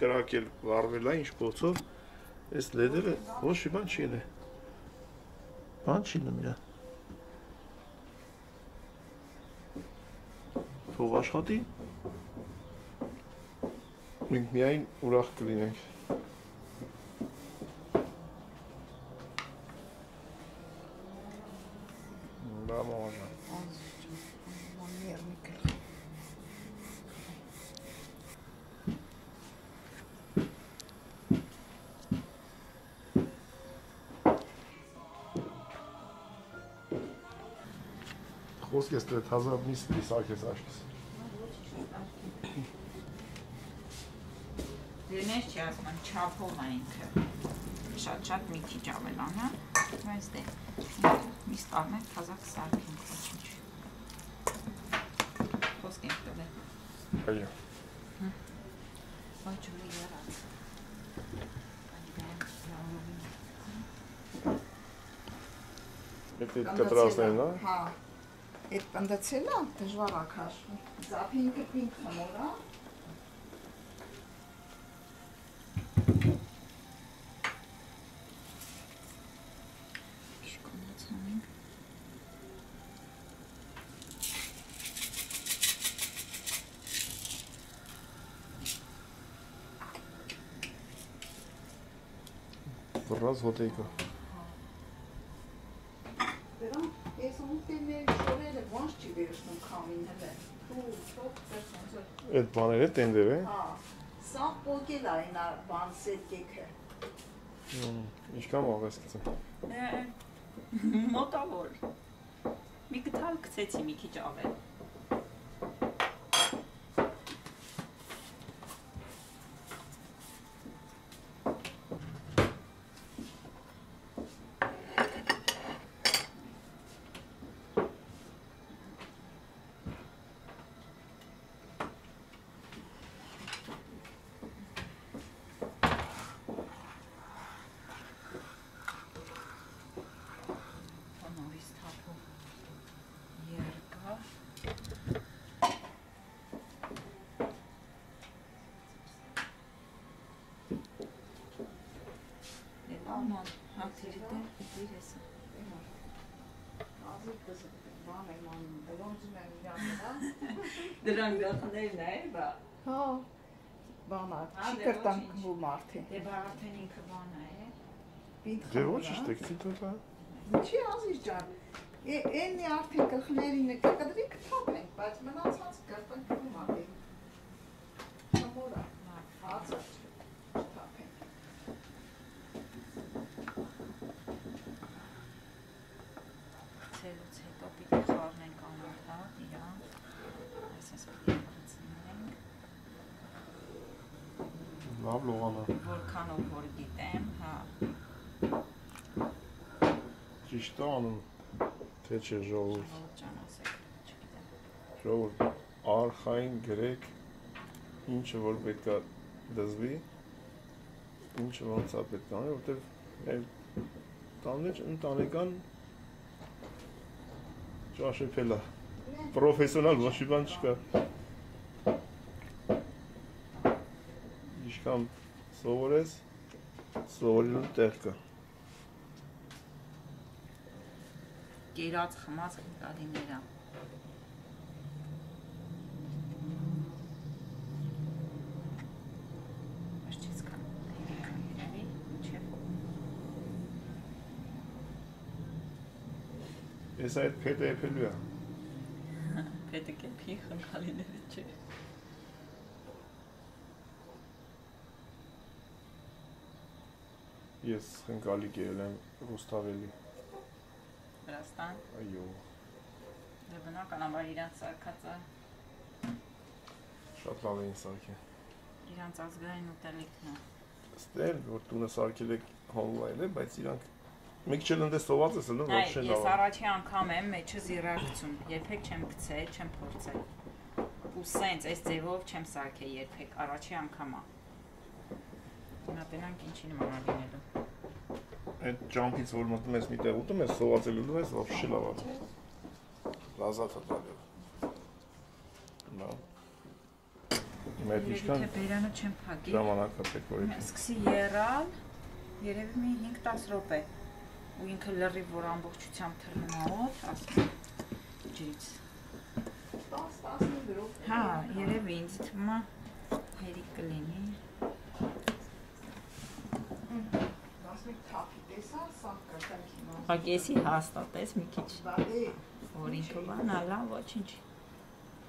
կրակ էլ վառվել է, ինչ փոցով։ Այս լեդերը ոչ մի բան չի ելե։ Բան չի լինում իրա։ Թող աշխատի։ Մենք միայն ուրախ կլինենք։ Да, можно. Խոսք ես դեռ հազար միսլի սարքես աշկես։ Դերներ չի ասում, չափով է ինքը։ Շատ մի քիչ ավելանա, բայց դե միս տառնենք հազակ սարքենք ոչինչ։ Խոսք ենք տվել։ Այո։ Ոչ մի եղած։ Եթե կտրասնեն, հա։ Հա։ Այդ պնդացելը դժվար է քաշվում։ Զափինքը պինք խմորա։ Վռած հոտեյկը։ Դրանք ես ուտելներ շորերը ոնց չի վերցնում քամին հələ։ Ու շոկ տեսնես։ Այդ բաները տենդեր է։ Հա։ Սա պոկել է նա բան սետկեքը։ Ինչքան աղես գցեմ։ Մոտավոր։ Մի գտալ գցեցի մի քիչ ավել։ Դրանք գախներն է, բա։ Հա։ Բանա, չի կրտանքվում արդեն։ Դե բա արդեն ինքը բան է։ Դե ոչ իշտեքցի տոկա։ Ինչի ազիզ ջան։ Էնի արդեն գլխներին կկդրի կթափենք, բայց մնացած կրտանքվում է։ Համորա, հացը չթափենք։ Ցելուց հետո պիտի խառնենք անընդհատ իրան։ Այսպես պիտի անցնենք։ Լավ լողանա։ Որքանով որ գիտեմ, հա։ Ճիշտ է անում, թե չէ ժողովուրդ։ Ջան ասեք, չգիտեմ։ Ժողովուրդ, արխային գրեք, ինչը որ պետք է դզվի, ինչը ոնց է պետք անել, որտեվ ընտանեկան ճաշեփել է։ Պրոֆեսիոնալ ոչ մի բան չկա։ Ինչքան սովորես, սովորելու տեղ կա։ Կերած խմած գալիներա։ Ես այդ փետը եփելու է։ Փետը կեփի խնկալիները չէ։ Ես խնկալի կերել եմ Ռուստավելի։ Վրաստան։ Այո։ Դե բնականաբար իրանց սարքածը Շատ լավ էին սարքել։ իրանց ազգային ուտելիքն է։ Ստել, որ տունը սարքել եք հոլվայել է, բայց իրանք մեկ չել ընդես սոված ես լավ ոչ Այ ես առաջի անգամ եմ մեջը զիրակցում, երբեք չեմ գցել, չեմ փորձել։ Ու սենց այս ձևով չեմ սարքել երբեք, առաջի անգամ է։ Հիմա տենանք ինչի նման է լինելու։ Այդ ջամփից որ մտնում ես մի տեղ ուտում ես, սովածելու ես, вообще լավ է։ Լազատ է տալու։ Նա։ Մեր ինչքան բերանը չեմ փակի։ ժամանակա պետք որ Սկսի եռալ, երևի մի 5-10 րոպե։ Ու ինքը լրիվ որ ամբողջությամբ թռնում է օդ, ասում ջրից։ 10-15 րոպե։ Հա, երևի ինձ թվում է հերիք կլինի։ Ասում թափի տեսա, սա կրտանքի մաս։ Ակեսի հաստատես մի քիչ։ Բալի։ Որ ինքը բանա լավ, ոչինչ։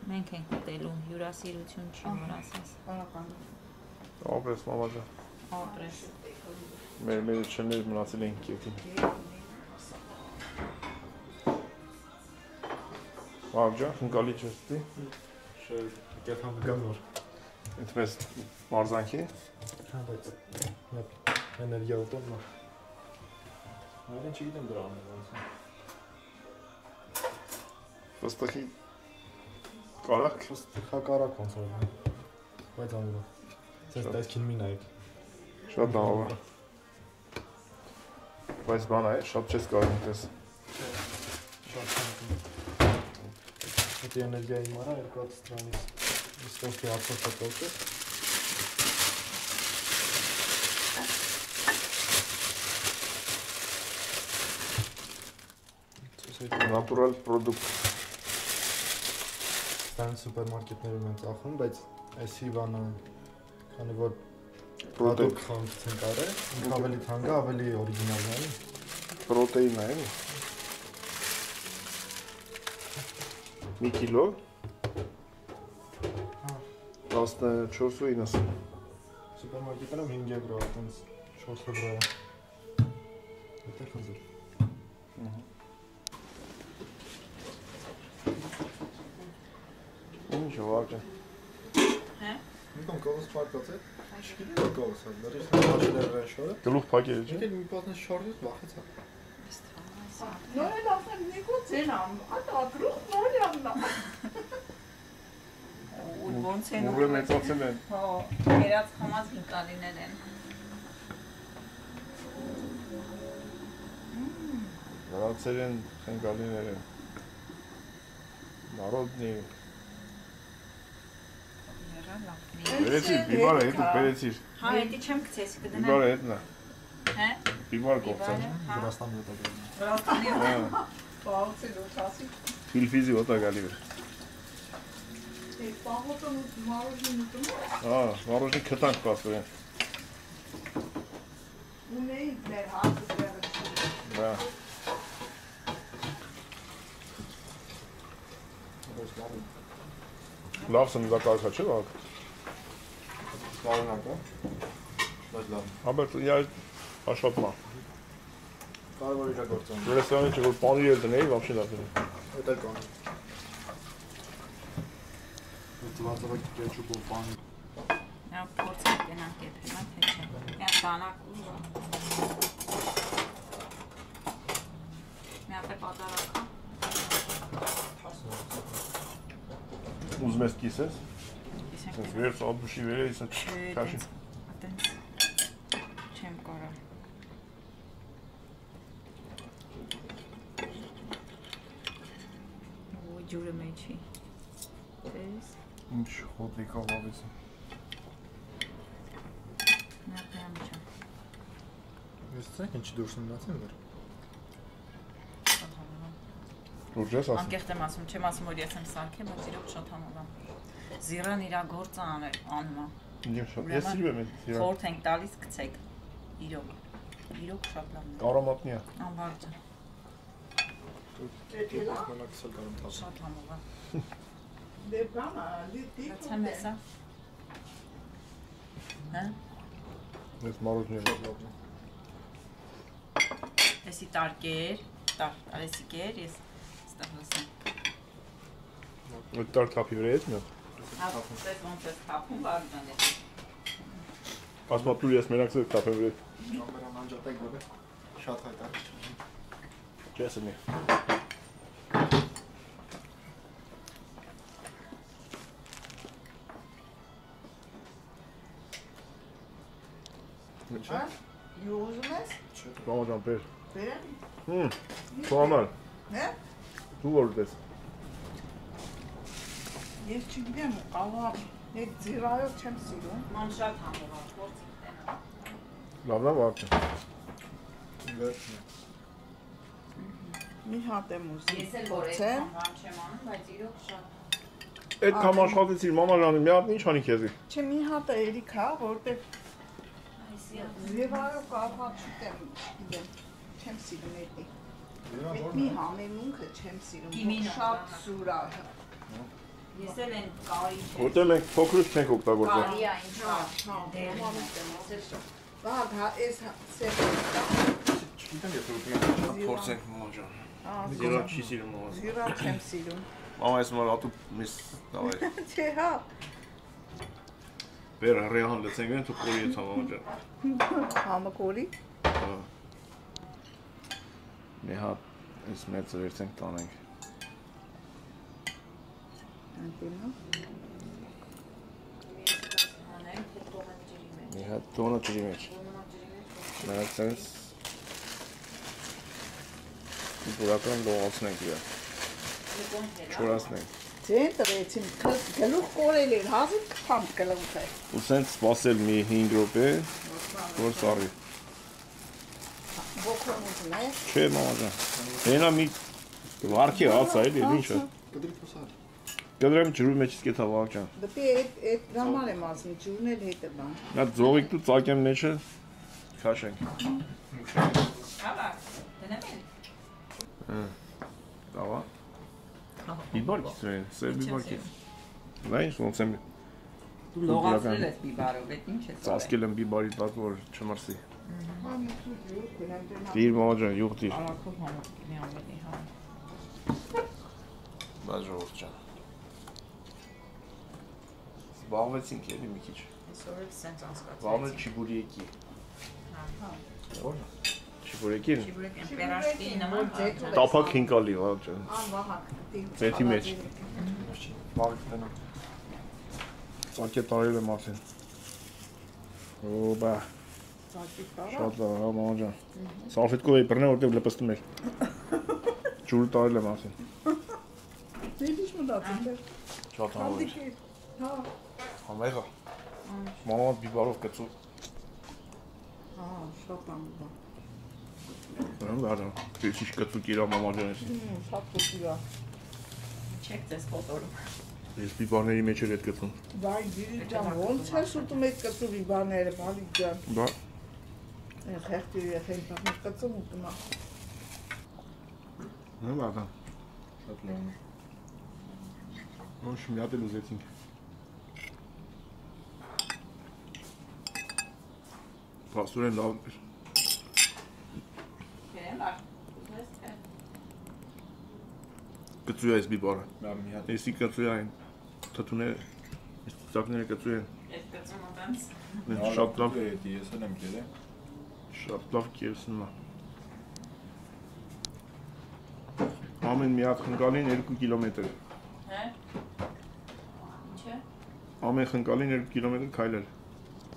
Մենք ենք ուտելու, հյուրասիրություն չի որ ասես։ Բանական։ ապրես մամա ջան։ Ապրես։ Մեր չներ մնացել են կետին։ Մամ ջան, խնկալի չես դի։ Շեյ, կեփամ գամոր։ Այդպես մարզանքի։ Հա, բայց էներգիա ուտում նա։ Այլեն չգիտեմ դրա անունը ոնց է։ Ոստակի կարակ։ Հակառակ ոնց է։ Բայց ամուր։ Ձեզ տեսքին մի նայեք։ Շատ լավ է։ Բայց բան է, շատ չես կարող ինքս։ Շատ ցանկ։ Դա էներգիայի մարա երկու հատ ստրանից։ Իստոքի ապսոփատոկը։ Natural product։ Ստան սուպերմարկետներում են ծախում, բայց այսի բանը քանի որ Պրոդուկտ խանութ են կարել, ավելի թանկ է, ավելի օրիգինալ է։ պրոտեին է։ Մի կիլո։ Հա։ 14.90։ Սուպերմարկետներում 5 եվրո, այտենց 4 եվրո է։ Դա խզել։ Ինչ վարժ է։ Հա։ Միտոն կողս պարկած է։ Չգիտեմ կողս է, դեռ հաշիլեր են շորը։ Գլուխ փակել չի։ Եկել մի պատնես շորից վախեցա։ Նորել ասեմ նիկո ցենամ, ատադրուխ նորյաննա։ Ու ոնց են Ուռը մեծացել են։ Հո, երած խմած հինկալիներ են։ Նրանցեր են խնկալիներ են։ Народный։ Բերեցիր, բիբարը հետ բերեցիր։ Հա, էդի չեմ գցես կդնեմ։ Բիբարը հետնա։ Հա։ Բիբար կողցան։ Վրաստանի հետ է։ Վրաստանի Պահոցի դոթասի։ Ֆիլֆիզի ոտա գալի վեր։ Այդ պահոցը մարոժին ուտում։ Հա, մարոժի քտանք պատվեն։ Ունեի մեր հացը դերը։ Հա։ Լավ սննդակարգա չէ՞ վակ։ Կարողանք, հա։ Բայց լավ։ Հաբեր я աշխատма։ Կարևոր իրագործում։ Ռեստորանի չէ որ պանիր էլ դնեի, вообще լավ է։ Դա կան։ Ծվածավակ կեչուպով պան։ Նա փորձել տենանք եփեմա թե չէ։ Նա բանակ ու։ Նա թե պատարակա։ Ուզում ես կիսես։ Իսենք Ես վերց աբուշի վեր ես քաշի։ Այտենց չեմ կարա։ Ու ջուրը մեջի։ Տես։ Ինչ խոդիկա լավես։ Նա պրամ չեմ։ Ես ցանկ ինչի դուրս մնացին վեր։ Լուրջ ես ասում։ Անկեղծ եմ ասում, չեմ ասում որ ես եմ սարքել, բայց իրոք շատ համով եմ։ Զիրան իրա գործը անում է։ Ես սիրում եմ իրան։ Խորհուրդ ենք տալիս գցեք։ Իրոք։ Իրոք շատ լավն է։ Կարամատնի է։ Անվարձը։ Մնակսել կարում թափ։ Շատ համով է։ Դե բանա, դի Գցեմ հեսա։ Հա։ Ես մարոժնի եմ։ Էսի տարկեր։ Արեսի կեր, ես ստեղ լսեմ։ Այդ տար թափի վրա էդ նո։ Պես ոնց ես թափում բարձան ես։ Ասմատուր ես մենակ սեկ թափեմ վրա։ Կամերան անջատեք բebe։ Շատ հայտարարիչ։ Չեսնի։ Հա? Յուղում ես։ Մամա ջան, բեր։ Բերեմ։ Քո համար։ Հա? Դու որ դես։ Ես չգիտեմ, աղա, այդ ձիրայով չեմ սիրում։ Ման շատ համով է, փորձիկ տենա։ Լավն է վարդը։ Վերջն է։ Մի հատ եմ ուզում։ Ես էլ որ այդ բան չեմ անում, բայց իրոք շատ։ Այդ կամ աշխատեցիր մամա ջանի, մի հատ ինչ անի քեզի։ Չէ, մի հատ է երիք հա, որտեղ ձիրայով կապած չուտեմ, գիտեմ, չեմ սիրում էդի։ Այդ մի համեմունքը չեմ սիրում, շատ սուր է։ Ես էլ են կարի չեմ։ Որտեղ մենք փոքրուց չենք օգտագործել։ Կարի է ինչ Բաղ, հա, ես սերտ Չգիտեմ եթե ուտում եմ։ Փորձենք մամա ջան։ եմ։ Զիրա չի սիրում մամա։ Զիրա չեմ սիրում։ Մամա ես մար ատու միս դավայ։ Չէ, հա։ Բեր ռեան լցենք են դու կորի ես մամա ջան։ Համակորի։ Մի հատ այս մեծը վերցենք տանենք։ Անտինո։ Մի հատ տոնը ջրի մեջ։ Մենք sense Բուրական լողացնենք իրա։ Չորացնենք։ Ձեն տվեցին, գլուխ կորել էր, հազիվ կփամբ գլուխ է։ Ու sense սպասել մի 5 րոպե, որ սարի։ Բոքրոն ուզում է։ Չէ, մամա ջան։ Հենա մի վարքի հացա էլի, ի՞նչը։ Կդրի փոսալ։ Կդրեմ ջրու մեջ իսկ էթա վաղ ջան։ Դեպի այդ դրամար եմ ասում, ջուրն էլ հետ է բան։ Նա ձողիկ դու ծակեմ մեջը քաշենք։ Ահա, դնեմ էլ։ Դավա։ Բիբար կիսրեն, սեր բիբար կիս։ Դա ինչ ոնց եմ Դու լողացրել ես բիբարով, այդ ինչ ես։ ծածկել եմ բիբարի տակ, որ չմրսի։ Հա, մի քիչ յուղ գնամ դրանա։ Դիր մամա ջան, յուղ դիր։ Արաքով համակնի ավելի հա։ Բա ժողովուրդ ջան։ Զբաղվեցինք էլի մի քիչ։ Այսօր էլ սենց անցկացրեցի։ Զբաղվել չիբուրիեկի։ Հա։ Որն է։ Չիբուրիեկին։ Շիբուրեք են պերաշտի նման։ Տափակ հինկալի վաղ ջան։ Անվահակ։ Ձեթի մեջ։ Բաղ կտենա։ Ծակե տարել եմ ասեն։ Օբա, Ծակի տարա։ շատ լավ, հա մամա ջան։ Սալֆետկով էի բռնել, որտեղ լպստում էր։ Ջուր տարել եմ ասեն։ Դե ինչ մտածում ես։ Շատ համով էր։ Հա։ Համեղա։ Մամա բիբարով կծու։ Հա, շատ ամբա։ Բրան դառնա։ Քիչ կծու կիրա մամա ջանից։ Շատ փոքր է։ Չեք ձեզ ֆոտորում։ Ես բիբարների մեջ էր այդ կծուն։ Բայ դիրի ջան, ոնց ես ուտում այդ կծու բիբարները, բալի ջան։ Բա Այն խեղճի երեխային բախներ կծում ուտում է։ նո բաղա։ Շատ լավ։ Ոնց մի հատ էլ ուզեցինք։ Պաստորեն լավ էր։ Կերեմ լավ։ Ուզես թե։ Կծու է այս բիբարը։ Լավ մի հատ։ Էսի կծու է այն։ Թթուները, այս ծակները կծու են։ Այդ կծումը բանց։ Շատ լավ, է, ես էլ եմ գերել։ շատ լավ կերսնում է։ Ամեն մի հատ խնկալին 2 կիլոմետր։ Հա։ Ինչ է։ Ամեն խնկալին 2 կիլոմետր քայլել։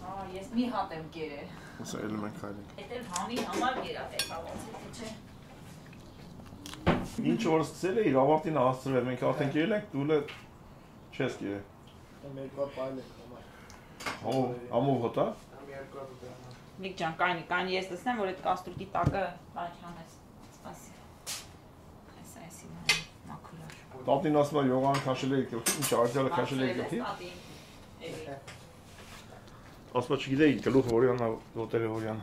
Ահա, ես մի հատ եմ կերել։ Հեսա էլ մենք քայլենք։ Էդ էլ համի համար կերա տեսա ոնց է չէ։ Ինչ որ սկսել է իր ավարտին հասցրել, մենք արդեն կերել ենք, դու լը չես կերել։ Մեկ օր պայել եք համար։ Ամով հոտա։ Մի երկու օր դեռ։ Լիք ջան, կանի ես տեսնեմ, որ այդ կաստրուտի տակը բան չանես։ Սպասի։ Այսի մաքուլար։ Տատին ասում է յոգան քաշել է գլխի, ինչ արձյալը քաշել է գլխի։ Ասում է չգիտեի գլուխը որյան է, ոտերը որյան է։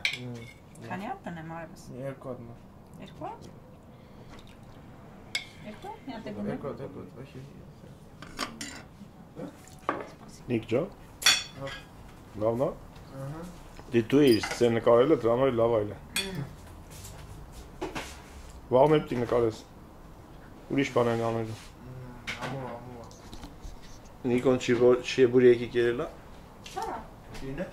Քանի հատ տնեմ արևս։ Երկու օր։ Երկու։ Երկու։ Մի հատ եմ։ Երկու օր, ոչի։ Նիկ ջա։ Հա։ Լավն է։ Ահա։ Դե դու ես ցեն նկարելը դրամը լավ այլ է։ Վաղն էլ պիտի նկարես։ Ուրիշ բան են անելու։ Նիկոն չի բուրյեկի կերելա։ Հա։ Ինը։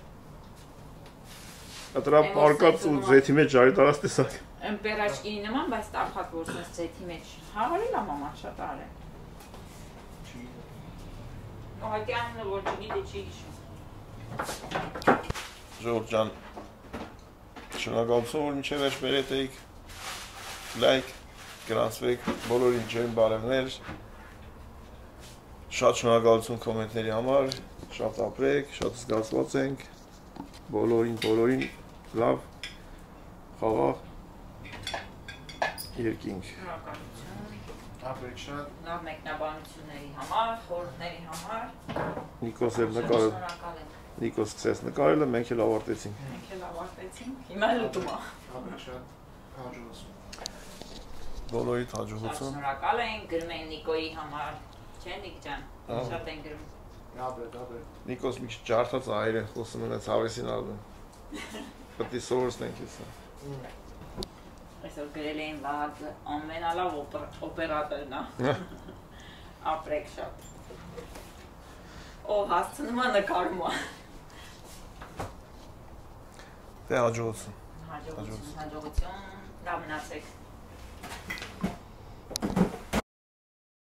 Ատրա պարկած ու զեթի մեջ ջարի տարած տեսակ։ Եմ պերաչկինի նման, բայց տափակ որսնես ձեթի մեջ հավարել ա մաման շատ արել։ Ուղղակի անունը որ չգիտի չի հիշում։ Ժողովուրդ ջան, շնորհակալություն որ մինչև վերջ բերեք լայք, գրանցվեք, բոլորին ջերմ բարևներ, շատ շնորհակալություն կոմենտների համար, շատ ապրեք, շատ զգացված ենք, բոլորին լավ, խաղաղ երկինք։ Ապրեք շատ։ Լավ մեկնաբանությունների համար, խորհուրդների համար։ Նիկոս էլ նկարել։ Շնորհակալ եմ։ Նիկոս սկսեց նկարելը, մենք էլ ավարտեցինք։ Մենք էլ ավարտեցինք։ Հիմա լուտում ա։ Ապրեք շատ։ Հաջողություն։ Բոլորիդ Շատ հաջողություն։ շնորհակալ ենք գրում են Նիկոյի համար։ Չէ՞ Նիկ ջան։ Ահա։ Շատ են գրում։ Ապրեք։ Նիկոս մի քիչ ջարդած այր են խոսում ունեց հավեսին ալում։ Պետք է սովորեցնենք հեսա։ Այսօր գրել էին Վահագը ամենալավ օպերատորն է։ Ապրեք շատ։ Ով հասցնում է նկարում է։ Դե հաջողություն։ Հաջողություն, լավ մնացեք։